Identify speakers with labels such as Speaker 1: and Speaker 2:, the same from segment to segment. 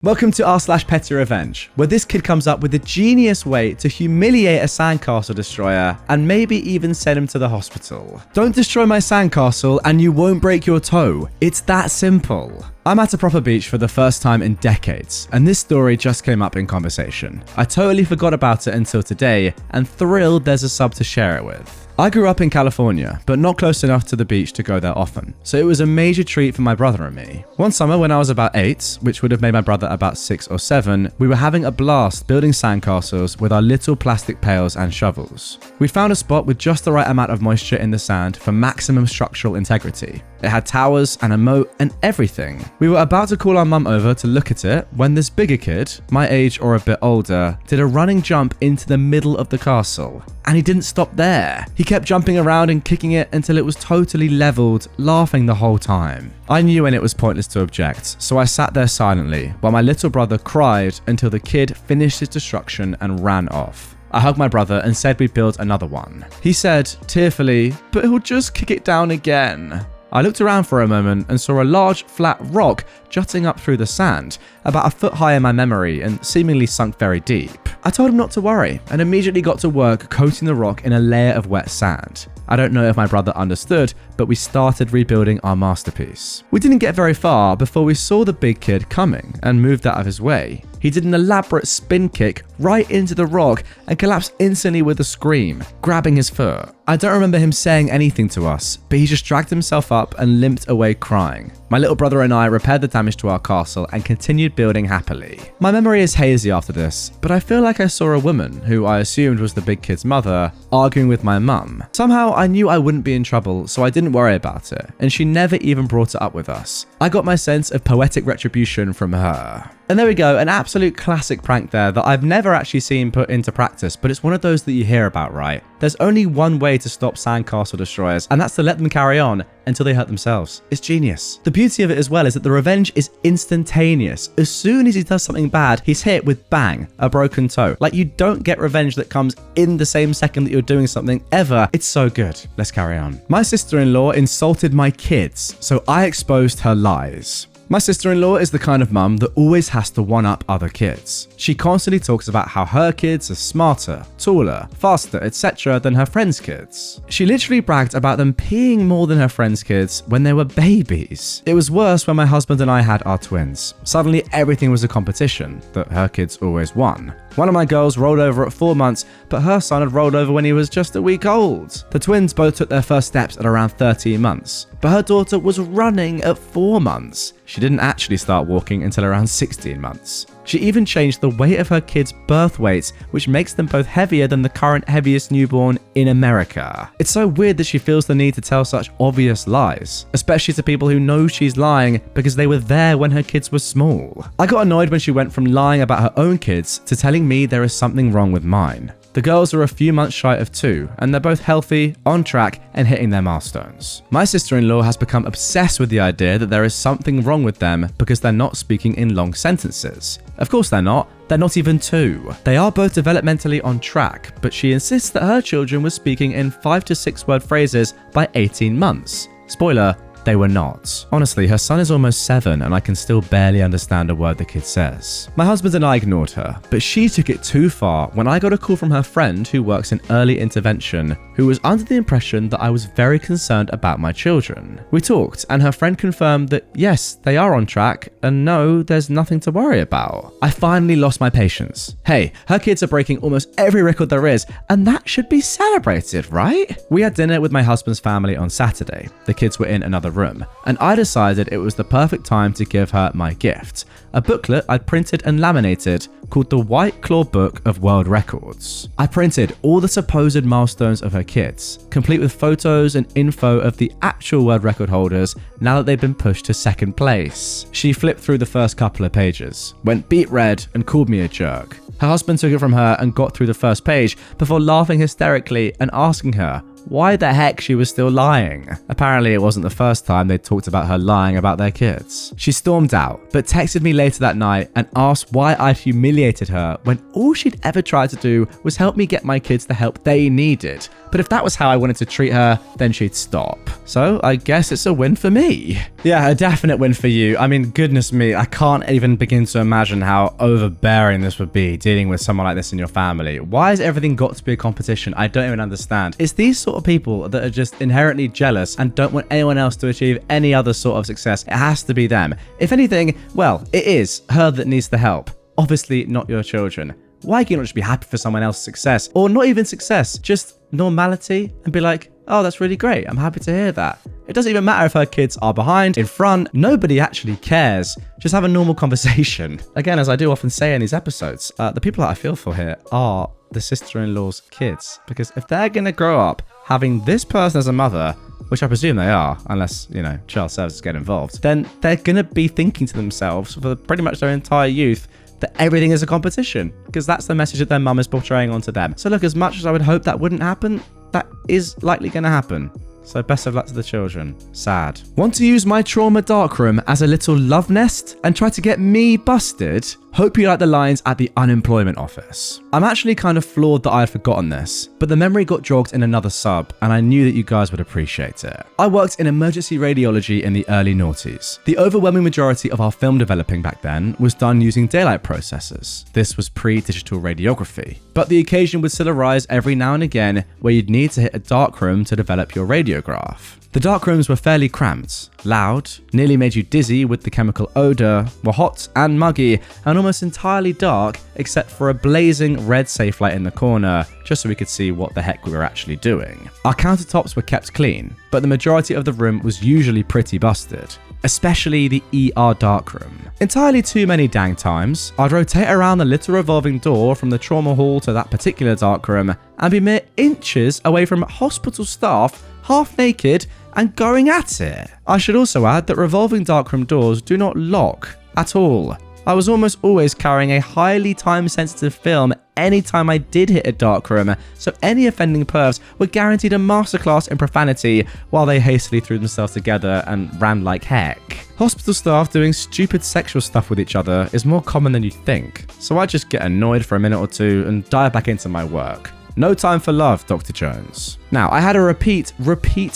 Speaker 1: Welcome to r/PettyRevenge, where this kid comes up with a genius way to humiliate a sandcastle destroyer and maybe even send him to the hospital. Don't destroy my sandcastle and you won't break your toe. It's that simple. I'm at a proper beach for the first time in decades, and this story just came up in conversation. I totally forgot about it until today, and thrilled there's a sub to share it with. I grew up in California, but not close enough to the beach to go there often, so it was a major treat for my brother and me. One summer when I was about 8, which would have made my brother about 6 or 7, we were having a blast building sandcastles with our little plastic pails and shovels. We found a spot with just the right amount of moisture in the sand for maximum structural integrity. It had towers and a moat and everything. We were about to call our mum over to look at it when this bigger kid, my age or a bit older, did a running jump into the middle of the castle. And he didn't stop there. He kept jumping around and kicking it until it was totally leveled, laughing the whole time. I knew when it was pointless to object, so I sat there silently while my little brother cried until the kid finished his destruction and ran off. I hugged my brother and said we'd build another one. He said, tearfully, "But he'll just kick it down again." I looked around for a moment and saw a large, flat rock jutting up through the sand, about a foot high in my memory and seemingly sunk very deep. I told him not to worry and immediately got to work coating the rock in a layer of wet sand. I don't know if my brother understood, but we started rebuilding our masterpiece. We didn't get very far before we saw the big kid coming and moved out of his way. He did an elaborate spin kick right into the rock and collapsed instantly with a scream, grabbing his foot. I don't remember him saying anything to us, but he just dragged himself up and limped away crying. My little brother and I repaired the damage to our castle and continued building happily. My memory is hazy after this, but I feel like I saw a woman, who I assumed was the big kid's mother, arguing with my mum. Somehow I knew I wouldn't be in trouble, so I didn't worry about it, and she never even brought it up with us. I got my sense of poetic retribution from her. And there we go, an absolute classic prank there that I've never actually seen put into practice, but it's one of those that you hear about, right? There's only one way to stop sandcastle destroyers, and that's to let them carry on until they hurt themselves. It's genius. The beauty of it as well is that the revenge is instantaneous. As soon as he does something bad, he's hit with bang, a broken toe. Like, you don't get revenge that comes in the same second that you're doing something ever. It's so good. Let's carry on. My sister-in-law insulted my kids, so I exposed her lies. My sister-in-law is the kind of mum that always has to one-up other kids. She constantly talks about how her kids are smarter, taller, faster, etc. than her friends' kids. She literally bragged about them peeing more than her friends' kids when they were babies. It was worse when my husband and I had our twins. Suddenly everything was a competition that her kids always won. One of my girls rolled over at 4 months, but her son had rolled over when he was just a week old. The twins both took their first steps at around 13 months, but her daughter was running at 4 months. She didn't actually start walking until around 16 months. She even changed the weight of her kids' birth weights, which makes them both heavier than the current heaviest newborn in America. It's so weird that she feels the need to tell such obvious lies, especially to people who know she's lying because they were there when her kids were small. I got annoyed when she went from lying about her own kids to telling me there is something wrong with mine. The girls are a few months shy of 2, and they're both healthy, on track, and hitting their milestones. My sister-in-law has become obsessed with the idea that there is something wrong with them because they're not speaking in long sentences. Of course they're not. They're not even 2. They are both developmentally on track, but she insists that her children were speaking in 5 to 6 word phrases by 18 months. Spoiler, they were not. Honestly, her son is almost 7 and I can still barely understand a word the kid says. My husband and I ignored her, but she took it too far when I got a call from her friend who works in early intervention, who was under the impression that I was very concerned about my children. We talked and her friend confirmed that yes, they are on track and no, there's nothing to worry about. I finally lost my patience. Hey, her kids are breaking almost every record there is and that should be celebrated, right? We had dinner with my husband's family on Saturday. The kids were in another room, and I decided it was the perfect time to give her my gift, a booklet I'd printed and laminated called the White Claw Book of World Records. I printed all the supposed milestones of her kids, complete with photos and info of the actual world record holders now that they've been pushed to 2nd place. She flipped through the first couple of pages, went beet red and called me a jerk. Her husband took it from her and got through the first page before laughing hysterically and asking her why the heck she was still lying. Apparently it wasn't the first time they talked about her lying about their kids. She stormed out, but texted me later that night and asked why I'd humiliated her when all she'd ever tried to do was help me get my kids the help they needed. But if that was how I wanted to treat her, then she'd stop. So I guess it's a win for me. Yeah, a definite win for you. I mean, goodness me, I can't even begin to imagine how overbearing this would be dealing with someone like this in your family. Why has everything got to be a competition? I don't even understand. It's these sort of people that are just inherently jealous and don't want anyone else to achieve any other sort of success. It has to be them. If anything, well, it is her that needs the help. Obviously not your children. Why can you not just be happy for someone else's success? Or not even success, just normality, and be like, oh, that's really great. I'm happy to hear that. It doesn't even matter if her kids are behind, in front. Nobody actually cares. Just have a normal conversation. Again, as I do often say in these episodes, the people that I feel for here are the sister-in-law's kids. Because if they're going to grow up having this person as a mother, which I presume they are, unless, child services get involved, then they're going to be thinking to themselves for pretty much their entire youth that everything is a competition, because that's the message that their mum is portraying onto them. So look, as much as I would hope that wouldn't happen, that is likely going to happen. So best of luck to the children. Sad. Want to use my trauma darkroom as a little love nest and try to get me busted? Hope you like the lines at the unemployment office. I'm actually kind of floored that I had forgotten this, but the memory got jogged in another sub and I knew that you guys would appreciate it. I worked in emergency radiology in the early noughties. The overwhelming majority of our film developing back then was done using daylight processors. This was pre-digital radiography. But the occasion would still arise every now and again where you'd need to hit a darkroom to develop your radiograph. The darkrooms were fairly cramped, loud, nearly made you dizzy with the chemical odour, were hot and muggy, and almost entirely dark except for a blazing red safe light in the corner, just so we could see what the heck we were actually doing. Our countertops were kept clean, but the majority of the room was usually pretty busted, especially the ER darkroom. Entirely too many dang times, I'd rotate around the little revolving door from the trauma hall to that particular darkroom and be mere inches away from hospital staff, half naked, and going at it. I should also add that revolving darkroom doors do not lock at all. I was almost always carrying a highly time-sensitive film anytime I did hit a darkroom, so any offending pervs were guaranteed a masterclass in profanity while they hastily threw themselves together and ran like heck. Hospital staff doing stupid sexual stuff with each other is more common than you'd think, so I just get annoyed for a minute or two and dive back into my work. No time for love, Dr. Jones. Now, I had a repeat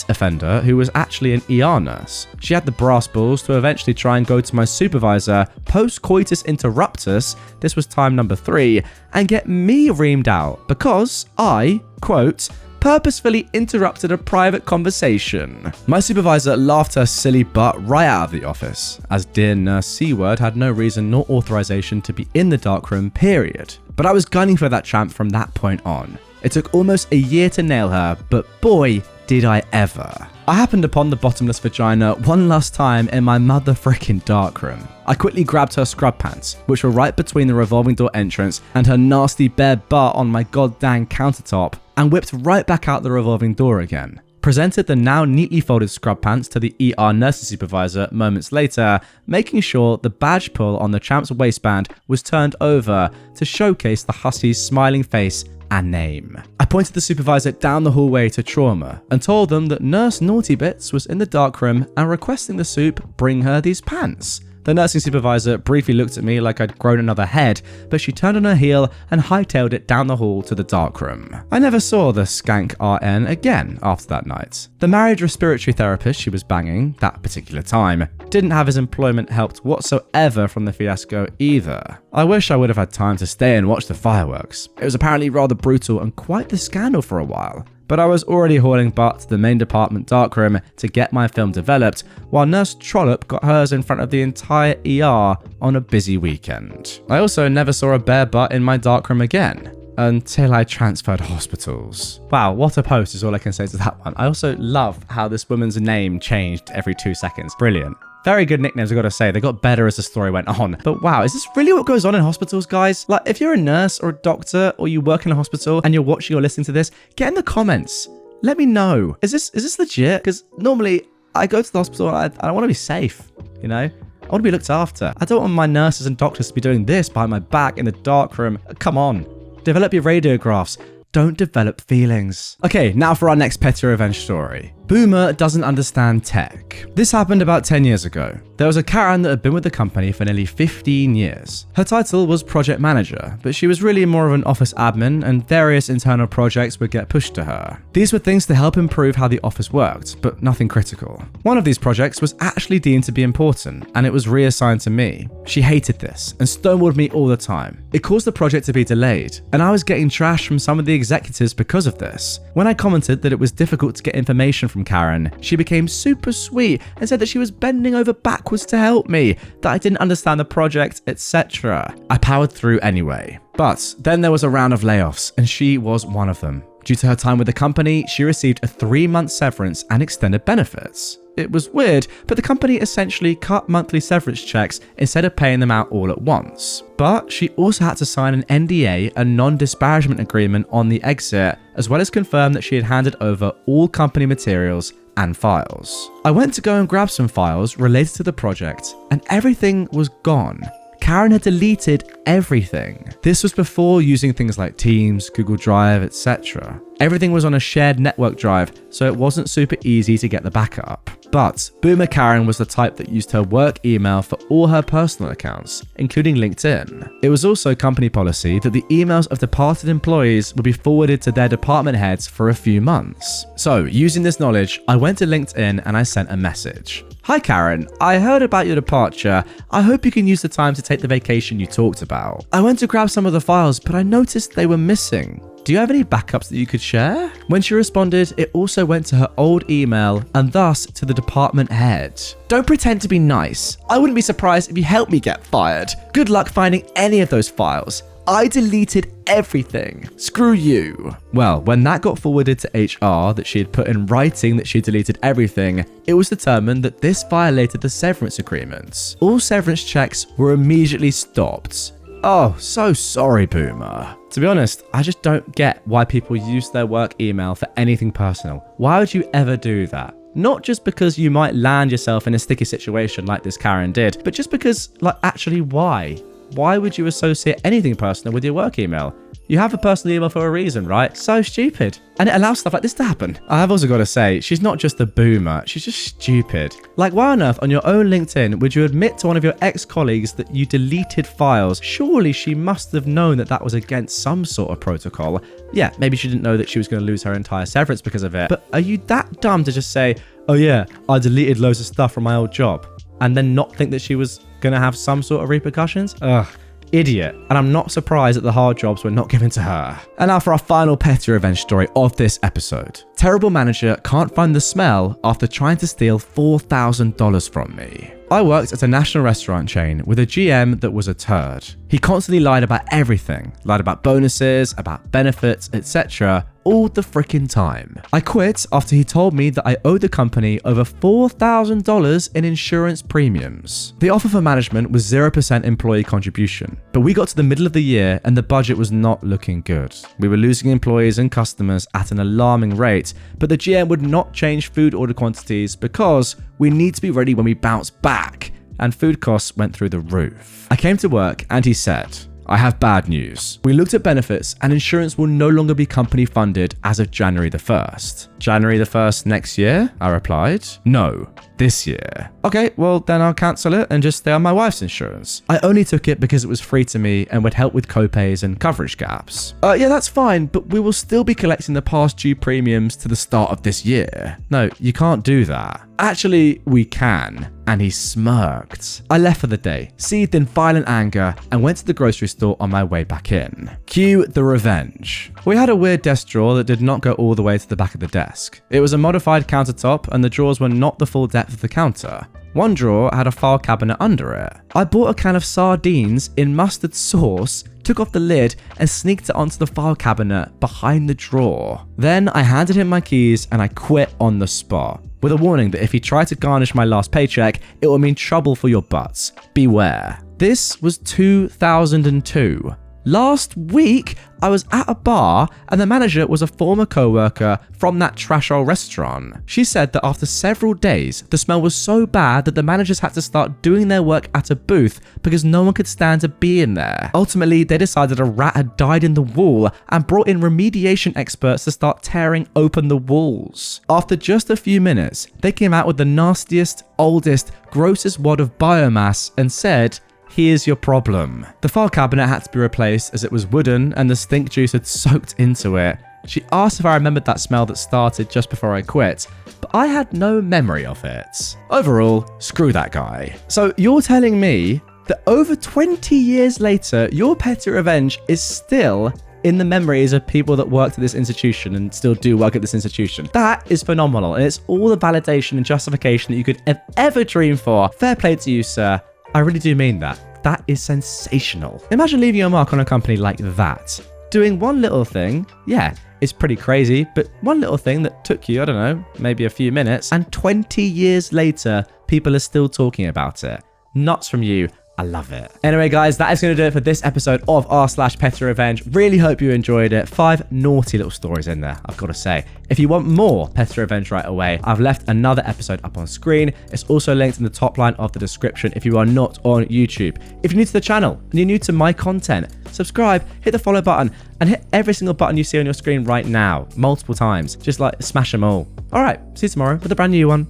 Speaker 1: offender who was actually an ER nurse. She had the brass balls to eventually try and go to my supervisor post-coitus interruptus, this was time number 3, and get me reamed out because I, quote, purposefully interrupted a private conversation. My supervisor laughed her silly butt right out of the office, as dear nurse C-word had no reason nor authorization to be in the darkroom, period. But I was gunning for that tramp from that point on. It took almost a year to nail her, but boy, did I ever. I happened upon the bottomless vagina one last time in my mother frickin' darkroom. I quickly grabbed her scrub pants, which were right between the revolving door entrance and her nasty bare butt on my goddamn countertop, and whipped right back out the revolving door again. Presented the now neatly folded scrub pants to the ER nursing supervisor moments later, making sure the badge pull on the champ's waistband was turned over to showcase the hussy's smiling face and name. I pointed the supervisor down the hallway to trauma and told them that Nurse Naughty Bits was in the darkroom and requesting the soup bring her these pants. The nursing supervisor briefly looked at me like I'd grown another head, but she turned on her heel and hightailed it down the hall to the darkroom. I never saw the skank RN again after that night. The married respiratory therapist she was banging that particular time didn't have his employment helped whatsoever from the fiasco either. I wish I would have had time to stay and watch the fireworks. It was apparently rather brutal and quite the scandal for a while. But I was already hauling butt to the main department darkroom to get my film developed, while Nurse Trollope got hers in front of the entire ER on a busy weekend. I also never saw a bare butt in my darkroom again, until I transferred hospitals. Wow, what a post is all I can say to that one. I also love how this woman's name changed every 2 seconds. Brilliant. Very good nicknames, I've got to say. They got better as the story went on. But wow, is this really what goes on in hospitals, guys? Like, if you're a nurse or a doctor or you work in a hospital and you're watching or listening to this, get in the comments. Let me know. Is this legit? Because normally I go to the hospital and I want to be safe, you know? I want to be looked after. I don't want my nurses and doctors to be doing this behind my back in the dark room. Come on. Develop your radiographs. don't develop feelings. Okay, now for our next PettyRevenge story. Boomer doesn't understand tech. This happened about 10 years ago. There was a Karen that had been with the company for nearly 15 years. Her title was project manager, but she was really more of an office admin and various internal projects would get pushed to her. These were things to help improve how the office worked, but nothing critical. One of these projects was actually deemed to be important, and it was reassigned to me. She hated this and stonewalled me all the time. It caused the project to be delayed, and I was getting trash from some of the executives because of this. When I commented that it was difficult to get information from Karen, she became super sweet and said that she was bending over backwards to help me, that I didn't understand the project, etc. I powered through anyway. But then there was a round of layoffs, and she was one of them. Due to her time with the company, she received a 3-month severance and extended benefits. It was weird, but the company essentially cut monthly severance checks instead of paying them out all at once. But she also had to sign an NDA, a non-disparagement agreement, on the exit, as well as confirm that she had handed over all company materials and files. I went to go and grab some files related to the project, and everything was gone. Karen had deleted everything. This was before using things like Teams, Google Drive, etc. Everything was on a shared network drive, so it wasn't super easy to get the backup. But Boomer Karen was the type that used her work email for all her personal accounts, including LinkedIn. It was also company policy that the emails of departed employees would be forwarded to their department heads for a few months. So, using this knowledge, I went to LinkedIn and I sent a message. Hi Karen, I heard about your departure. I hope you can use the time to take the vacation you talked about. I went to grab some of the files, but I noticed they were missing. Do you have any backups that you could share? When she responded, it also went to her old email and thus to the department head. Don't pretend to be nice. I wouldn't be surprised if you helped me get fired. Good luck finding any of those files. I deleted everything. Screw you. Well, when that got forwarded to HR that she had put in writing that she deleted everything, it was determined that this violated the severance agreements. All severance checks were immediately stopped. Oh, so sorry, Boomer. To be honest, I just don't get why people use their work email for anything personal. Why would you ever do that? Not just because you might land yourself in a sticky situation like this Karen did, but just because, actually why? Why would you associate anything personal with your work email? You have a personal email for a reason, right? So stupid. And it allows stuff like this to happen. I have also got to say, she's not just a boomer, she's just stupid. Like, why on earth on your own LinkedIn would you admit to one of your ex-colleagues that you deleted files? Surely she must have known that that was against some sort of protocol. Yeah, maybe she didn't know that she was going to lose her entire severance because of it. But are you that dumb to just say, oh yeah, I deleted loads of stuff from my old job, and then not think that she was going to have some sort of repercussions? Ugh. Idiot. And I'm not surprised that the hard jobs were not given to her. And now for our final PettyRevenge story of this episode. Terrible manager can't find the smell after trying to steal $4,000 from me. I worked at a national restaurant chain with a GM that was a turd. He constantly lied about everything. Lied about bonuses, about benefits, etc. all the freaking time. I quit after he told me that I owed the company over $4,000 in insurance premiums. The offer for management was 0% employee contribution, but we got to the middle of the year and the budget was not looking good. We were losing employees and customers at an alarming rate, but the GM would not change food order quantities because we need to be ready when we bounce back, and food costs went through the roof. I came to work and he said, I have bad news. We looked at benefits and insurance will no longer be company funded as of January the 1st. January the 1st next year? I replied. No, this year. Okay, well then I'll cancel it and just stay on my wife's insurance. I only took it because it was free to me and would help with copays and coverage gaps. Yeah, that's fine, but we will still be collecting the past due premiums to the start of this year. No, you can't do that. Actually, we can. And he smirked. I left for the day, seethed in violent anger, and went to the grocery store on my way back in. Cue the revenge. We had a weird desk drawer that did not go all the way to the back of the desk. It was a modified countertop and the drawers were not the full depth of the counter. One drawer had a file cabinet under it. I bought a can of sardines in mustard sauce, took off the lid and sneaked it onto the file cabinet behind the drawer. Then I handed him my keys and I quit on the spot, with a warning that if he tried to garnish my last paycheck, it would mean trouble for your butts. Beware. This was 2002. Last week, I was at a bar and the manager was a former co-worker from that trash-hole restaurant. She said that after several days, the smell was so bad that the managers had to start doing their work at a booth because no one could stand to be in there. Ultimately, they decided a rat had died in the wall and brought in remediation experts to start tearing open the walls. After just a few minutes, they came out with the nastiest, oldest, grossest wad of biomass and said, "Here's your problem." The file cabinet had to be replaced as it was wooden and the stink juice had soaked into it. She asked if I remembered that smell that started just before I quit, but I had no memory of it. Overall, screw that guy. So you're telling me that over 20 years later, your PettyRevenge is still in the memories of people that worked at this institution and still do work at this institution. That is phenomenal, and it's all the validation and justification that you could have ever dream for. Fair play to you, sir. I really do mean that. That is sensational. Imagine leaving your mark on a company like that. Doing one little thing, yeah, it's pretty crazy, but one little thing that took you, I don't know, maybe a few minutes, and 20 years later, people are still talking about it. Nuts from you. I love it. Anyway, guys, that is going to do it for this episode of r/PettyRevenge. Really hope you enjoyed it. 5 naughty little stories in there, I've got to say. If you want more PettyRevenge right away, I've left another episode up on screen. It's also linked in the top line of the description if you are not on YouTube. If you're new to the channel and you're new to my content, subscribe, hit the follow button, and hit every single button you see on your screen right now, multiple times. Just like smash them all. All right, see you tomorrow with a brand new one.